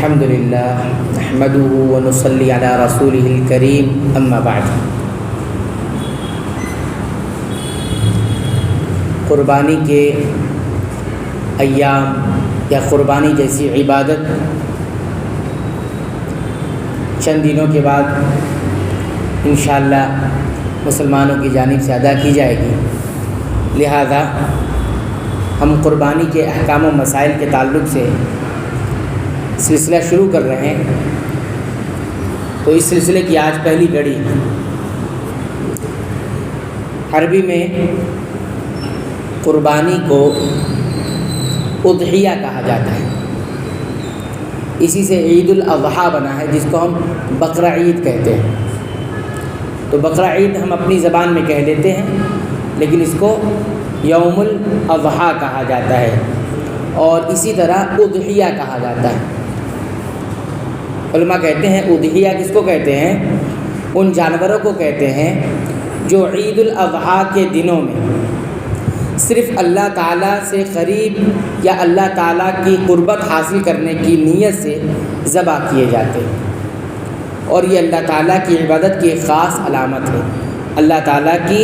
الحمد للہ نحمده ونصلی علی رسوله الکریم اما بعد۔ قربانی کے ایام یا قربانی جیسی عبادت چند دنوں کے بعد انشاءاللہ مسلمانوں کی جانب سے ادا کی جائے گی، لہذا ہم قربانی کے احکام و مسائل کے تعلق سے سلسلہ شروع کر رہے ہیں۔ تو اس سلسلے کی آج پہلی کڑی عربی میں قربانی کو اضحیہ کہا جاتا ہے، اسی سے عید الاضحیٰ بنا ہے جس کو ہم بقرہ عید کہتے ہیں۔ تو بقرہ عید ہم اپنی زبان میں کہہ دیتے ہیں، لیکن اس کو یوم الاضحیٰ کہا جاتا ہے اور اسی طرح اضحیہ کہا جاتا ہے۔ علماء کہتے ہیں اضحیہ کس کو کہتے ہیں؟ ان جانوروں کو کہتے ہیں جو عید الاضحیٰ کے دنوں میں صرف اللہ تعالیٰ سے قریب یا اللہ تعالیٰ کی قربت حاصل کرنے کی نیت سے ذبح کیے جاتے ہیں، اور یہ اللہ تعالیٰ کی عبادت کی ایک خاص علامت ہے۔ اللہ تعالیٰ کی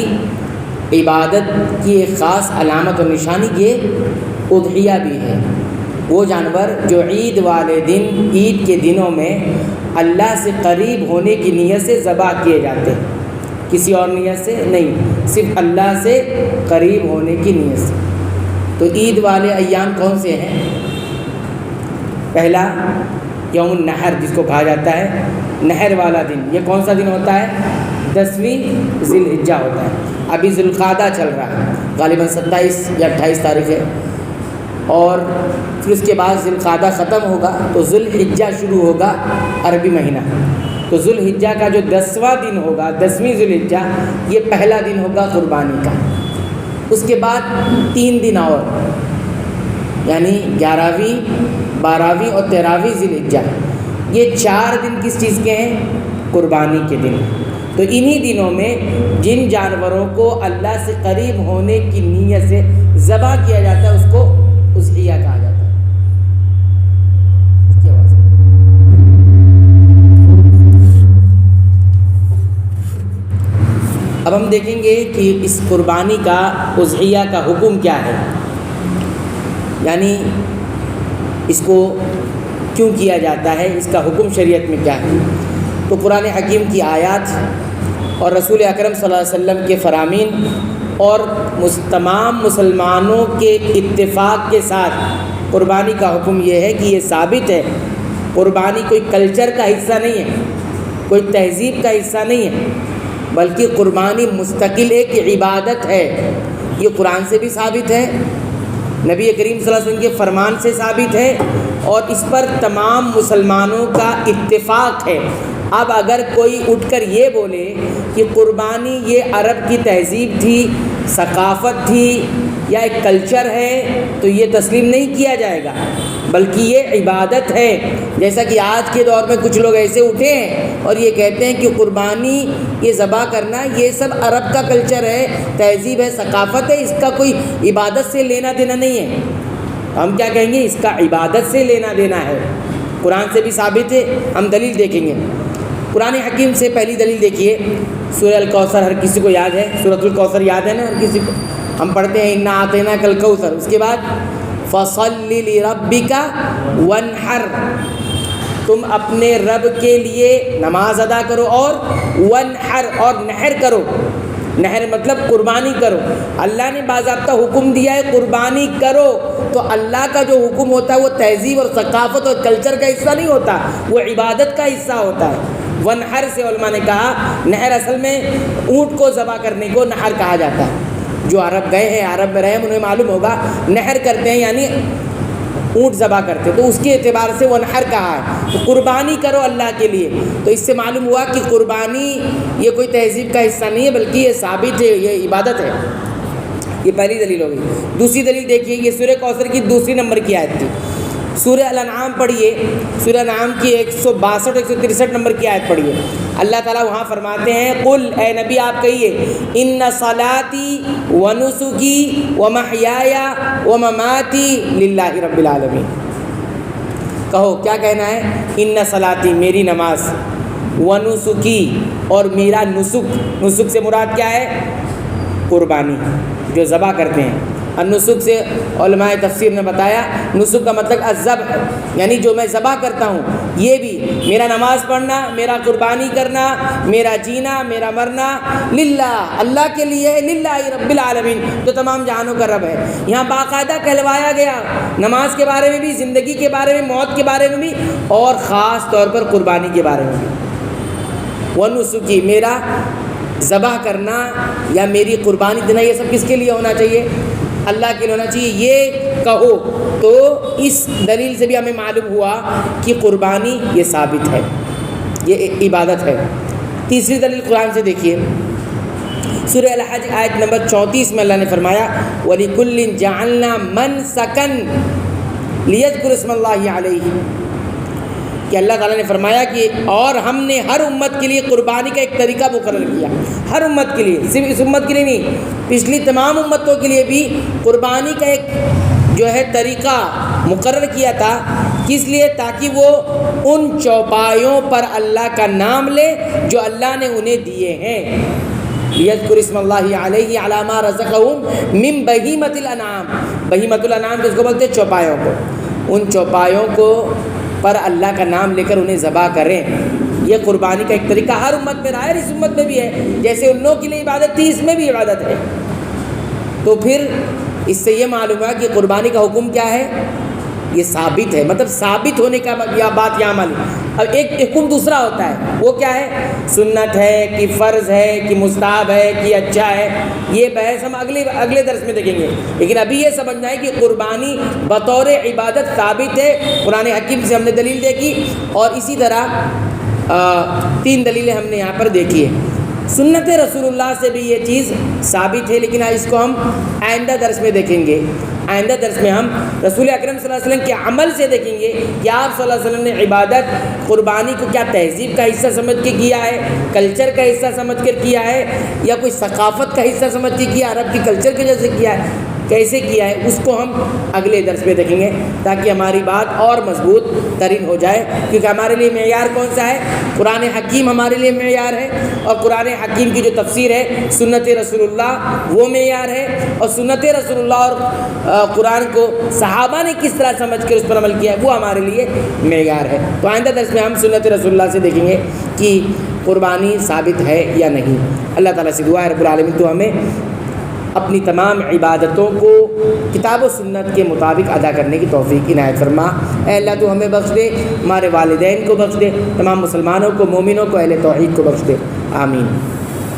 عبادت کی ایک خاص علامت اور نشانی یہ اضحیہ بھی ہے۔ وہ جانور جو عید والے دن، عید کے دنوں میں اللہ سے قریب ہونے کی نیت سے ذبح کیے جاتے ہیں، کسی اور نیت سے نہیں، صرف اللہ سے قریب ہونے کی نیت سے۔ تو عید والے ایام کون سے ہیں؟ پہلا یوم النحر جس کو کہا جاتا ہے، نحر والا دن۔ یہ کون سا دن ہوتا ہے؟ 10ویں ذی الحجہ ہوتا ہے۔ ابھی ذی القعدہ چل رہا ہے، غالباً 27 یا 28 تاریخ ہے، اور پھر اس کے بعد ذی القعدہ ختم ہوگا تو ذی الحجہ شروع ہوگا، عربی مہینہ۔ تو ذی الحجہ کا جو 10واں دن ہوگا، 10ویں ذی الحجہ، یہ پہلا دن ہوگا قربانی کا۔ اس کے بعد 3 دن اور، یعنی 11ویں، 12ویں اور 13ویں ذی الحجہ، یہ 4 دن کس چیز کے ہیں؟ قربانی کے دن۔ تو انہی دنوں میں جن جانوروں کو اللہ سے قریب ہونے کی نیت سے ذبح کیا جاتا ہے اس کو اضحیہ کہا جاتا ہے۔ اس کی آواز اب ہم دیکھیں گے کہ اس قربانی کا، اضحیہ کا حکم کیا ہے، یعنی اس کو کیوں کیا جاتا ہے، اس کا حکم شریعت میں کیا ہے۔ تو قرآن حکیم کی آیات اور رسول اکرم صلی اللہ علیہ وسلم کے فرامین اور تمام مسلمانوں کے اتفاق کے ساتھ قربانی کا حکم یہ ہے کہ یہ ثابت ہے، قربانی کوئی کلچر کا حصہ نہیں ہے، کوئی تہذیب کا حصہ نہیں ہے، بلکہ قربانی مستقل ایک عبادت ہے۔ یہ قرآن سے بھی ثابت ہے، نبی کریم صلی اللہ علیہ وسلم کے فرمان سے ثابت ہے، اور اس پر تمام مسلمانوں کا اتفاق ہے۔ اب اگر کوئی اٹھ کر یہ بولے کہ قربانی یہ عرب کی تہذیب تھی، ثقافت تھی یا ایک کلچر ہے، تو یہ تسلیم نہیں کیا جائے گا، بلکہ یہ عبادت ہے۔ جیسا کہ آج کے دور میں کچھ لوگ ایسے اٹھے ہیں اور یہ کہتے ہیں کہ قربانی، یہ ذبح کرنا، یہ سب عرب کا کلچر ہے، تہذیب ہے، ثقافت ہے، اس کا کوئی عبادت سے لینا دینا نہیں ہے۔ ہم کیا کہیں گے؟ اس کا عبادت سے لینا دینا ہے، قرآن سے بھی ثابت ہے۔ ہم دلیل دیکھیں گے قرآن حکیم سے۔ پہلی دلیل دیکھیے، سورہ الکوثر، ہر کسی کو یاد ہے، سورۃ الکوثر یاد ہے نا ہر کسی کو؟ ہم پڑھتے ہیں انا اعطیناک الکوثر، اس کے بعد فصل لربک وانحر، تم اپنے رب کے لیے نماز ادا کرو، اور وانحر، اور نحر کرو۔ نحر مطلب قربانی کرو۔ اللہ نے باضابطہ حکم دیا ہے قربانی کرو، تو اللہ کا جو حکم ہوتا ہے وہ تہذیب اور ثقافت اور کلچر کا حصہ نہیں ہوتا، وہ عبادت کا حصہ ہوتا ہے۔ ونحر سے علماء نے کہا، نحر اصل میں اونٹ کو ذبح کرنے کو نحر کہا جاتا ہے۔ جو عرب گئے ہیں، عرب میں رہے ہیں، انہیں معلوم ہوگا نحر کرتے ہیں یعنی اونٹ ذبح کرتے ہیں، تو اس کے اعتبار سے ونحر کہا ہے۔ تو قربانی کرو اللہ کے لیے، تو اس سے معلوم ہوا کہ قربانی یہ کوئی تہذیب کا حصہ نہیں ہے، بلکہ یہ ثابت ہے، یہ عبادت ہے۔ یہ پہلی دلیل ہوگی۔ دوسری دلیل دیکھیے، یہ سورہ کوثر کی 2 نمبر کی آیت تھی۔ سورہ الانعام پڑھیے، سورہ انعام کی 162 163 نمبر کی آیت پڑھیے۔ اللہ تعالیٰ وہاں فرماتے ہیں، قل، اے نبی آپ کہیے، ان صلاتی و نسکی و محیایا و مماتی للہ رب العالمین، کہو کیا کہنا ہے؟ ان صلاتی میری نماز، ونسکی اور میرا نسک، نسک سے مراد کیا ہے؟ قربانی جو ذبح کرتے ہیں۔ النسک سے علماء تفسیر نے بتایا نسک کا مطلب الذبح، یعنی جو میں ذبح کرتا ہوں یہ بھی میرا نماز پڑھنا، میرا قربانی کرنا، میرا جینا، میرا مرنا للہ، اللہ کے لیے، للہ رب العالمین جو تمام جہانوں کا رب ہے۔ یہاں باقاعدہ کہلوایا گیا نماز کے بارے میں بھی، زندگی کے بارے میں، موت کے بارے میں بھی، اور خاص طور پر قربانی کے بارے میں بھی۔ ونسکی میرا ذبح کرنا یا میری قربانی دینا، یہ سب کس کے لیے ہونا چاہیے؟ اللہ کے لیے ہونا چاہیے۔ یہ کہو تو اس دلیل سے بھی ہمیں معلوم ہوا کہ قربانی یہ ثابت ہے، یہ عبادت ہے۔ تیسری دلیل قرآن سے دیکھیے، سورہ الحج آیت نمبر 34 میں اللہ نے فرمایا وَلِكُلٍّ جَعَلْنَا مَنْسَكًا لِيَذْكُرُوا اسْمَ اللَّهِ عَلَيْهِ، کہ اللہ تعالیٰ نے فرمایا کہ اور ہم نے ہر امت کے لیے قربانی کا ایک طریقہ مقرر کیا، ہر امت کے لیے، صرف اس امت کے لیے نہیں، پچھلی تمام امتوں کے لیے بھی قربانی کا ایک جو ہے طریقہ مقرر کیا تھا۔ کس لیے؟ تاکہ وہ ان چوپایوں پر اللہ کا نام لے جو اللہ نے انہیں دیے ہیں۔ یذکر اسم اللہ علیہ علی ما رزقہم من بہیمۃ الانعام، بہیمۃ الانعام کس کو بولتے ہیں؟ چوپایوں کو۔ ان چوپایوں کو پر اللہ کا نام لے کر انہیں ذبح کریں، یہ قربانی کا ایک طریقہ ہر امت میں رہا ہے، اس امت میں بھی ہے، جیسے ان لوگوں کے لیے عبادت تھی اس میں بھی عبادت ہے۔ تو پھر اس سے یہ معلوم ہے کہ قربانی کا حکم کیا ہے؟ یہ ثابت ہے، مطلب ثابت ہونے کا بات یہاں معلوم۔ اب ایک حکم دوسرا ہوتا ہے، وہ کیا ہے؟ سنت ہے کہ فرض ہے کہ مستحب ہے کہ اچھا ہے، یہ بحث ہم اگلے درس میں دیکھیں گے۔ لیکن ابھی یہ سمجھنا ہے کہ قربانی بطور عبادت ثابت ہے، قرآن حکیم سے ہم نے دلیل دیکھی، اور اسی طرح 3 دلیلیں ہم نے یہاں پر دیکھی ہے۔ سنت رسول اللہ سے بھی یہ چیز ثابت ہے، لیکن اس کو ہم آئندہ درس میں دیکھیں گے۔ آئندہ درس میں ہم رسول اکرم صلی اللہ علیہ وسلم کے عمل سے دیکھیں گے کہ آپ صلی اللہ علیہ وسلم نے عبادت قربانی کو کیا تہذیب کا حصہ سمجھ کے کیا ہے، کلچر کا حصہ سمجھ کر کیا ہے، یا کوئی ثقافت کا حصہ سمجھ کے کیا، عرب کی کلچر کی وجہ سے کیا ہے، کیسے کیا ہے، اس کو ہم اگلے درس میں دیکھیں گے تاکہ ہماری بات اور مضبوط ترین ہو جائے۔ کیونکہ ہمارے لیے معیار کون سا ہے؟ قرآن حکیم ہمارے لیے معیار ہے، اور قرآن حکیم کی جو تفسیر ہے سنت رسول اللہ وہ معیار ہے، اور سنت رسول اللہ اور قرآن کو صحابہ نے کس طرح سمجھ کر اس پر عمل کیا ہے وہ ہمارے لیے معیار ہے۔ تو آئندہ درس میں ہم سنت رسول اللہ سے دیکھیں گے کہ قربانی ثابت ہے یا نہیں۔ اللہ تعالیٰ سے دعا ہے رب العالمین تو ہمیں اپنی تمام عبادتوں کو کتاب و سنت کے مطابق ادا کرنے کی توفیق عنایت فرما۔ اے اللہ تو ہمیں بخش دے، ہمارے والدین کو بخش دے، تمام مسلمانوں کو، مومنوں کو، اہل توحید کو بخش دے، آمین۔